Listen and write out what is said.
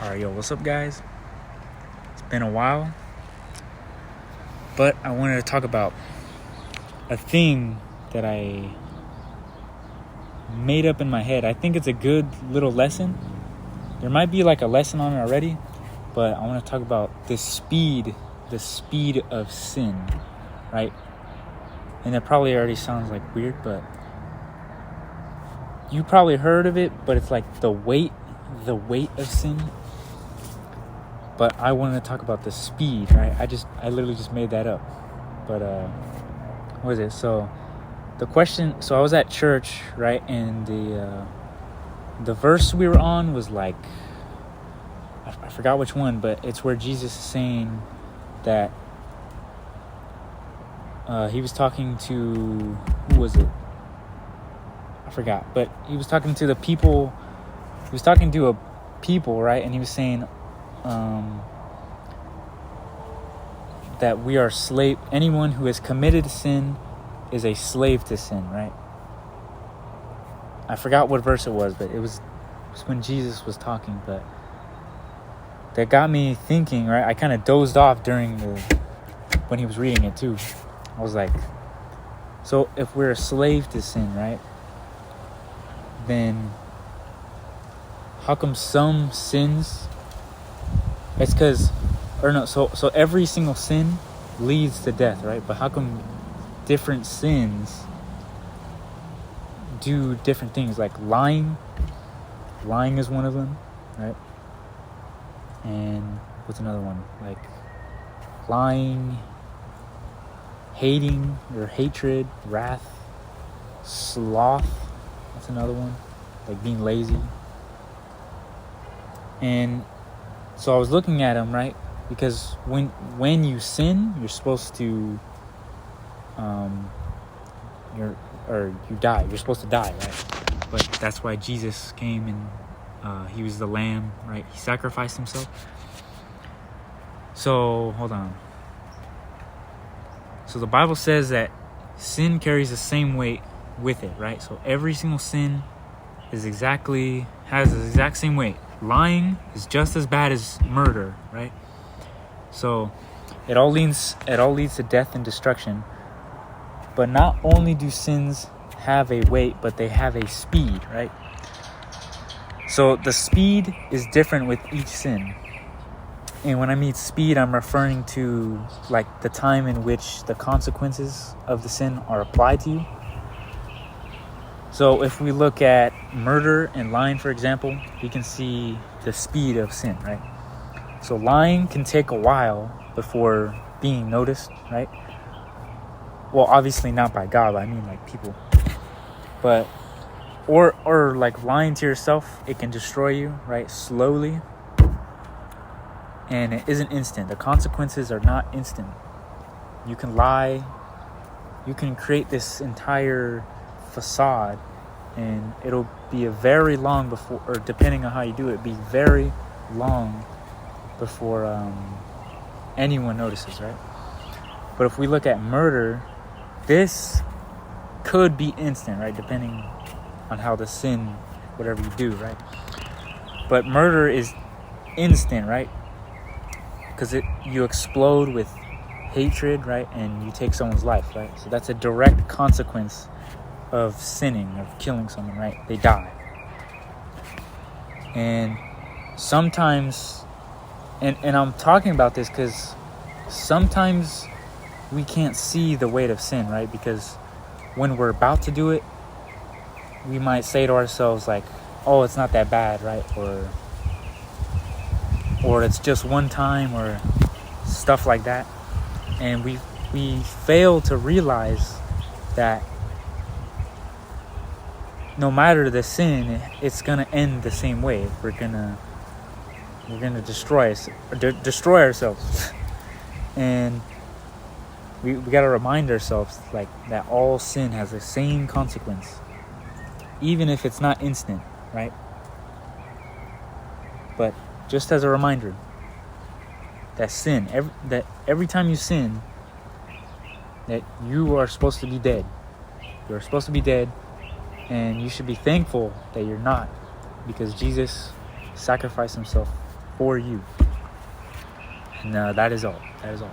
Alright, yo, what's up, guys? It's been a while, but I wanted to talk about a thing that I made up in my head. I think it's a good little lesson. There might be like a lesson on it already, but I want to talk about the speed of sin, right? And it probably already sounds like weird, but you probably heard of it, but it's like the weight of sin. But I wanted to talk about the speed, right? I literally just made that up. But what is it? So the question. So I was at church, right? And the verse we were on was like, I forgot which one, but it's where Jesus is saying that he was talking to, who was it? I forgot. But he was talking to the people. He was talking to a people, right? And he was saying that we are slave. Anyone who has committed sin is a slave to sin, right? I forgot what verse it was, but it was when Jesus was talking. But that got me thinking, right? I kind of dozed off when he was reading it too. I was like, so if we're a slave to sin, right? Then how come some sins? It's because, so every single sin leads to death, right? But how come different sins do different things? Like lying is one of them, right? And what's another one? Like lying, hating or hatred, wrath, sloth. That's another one. Like being lazy. And so I was looking at him, right? Because when you sin, you're supposed to, you die. You're supposed to die, right? But that's why Jesus came and he was the lamb, right? He sacrificed himself. So hold on. So the Bible says that sin carries the same weight with it, right? So every single sin has the exact same weight. Lying is just as bad as murder, right? So it all leads to death and destruction. But not only do sins have a weight, but they have a speed, right? So the speed is different with each sin. And when I mean speed, I'm referring to like the time in which the consequences of the sin are applied to you. So if we look at murder and lying, for example, we can see the speed of sin, right? So lying can take a while before being noticed, right? Well, obviously not by God, but I mean like people. But, or like lying to yourself, it can destroy you, right? Slowly. And it isn't instant. The consequences are not instant. You can lie. You can create this entire facade, and it'll be a very long before, or depending on how you do it, be very long before anyone notices, right? But if we look at murder, this could be instant, right? Depending on how the sin, whatever you do, right? But murder is instant, right? Because you explode with hatred, right? And you take someone's life, right? So that's a direct consequence of sinning, of killing someone, right? They die. And sometimes, and I'm talking about this because sometimes we can't see the weight of sin, right? Because when we're about to do it, we might say to ourselves like, oh, it's not that bad, right? Or it's just one time, or stuff like that. And we fail to realize that no matter the sin, it's gonna end the same way. We're gonna destroy ourselves. And we gotta remind ourselves like that all sin has the same consequence, even if it's not instant, right? But just as a reminder, that sin, every time you sin, that you are supposed to be dead. You're supposed to be dead, and you should be thankful that you're not, because Jesus sacrificed himself for you. And that is all. That is all.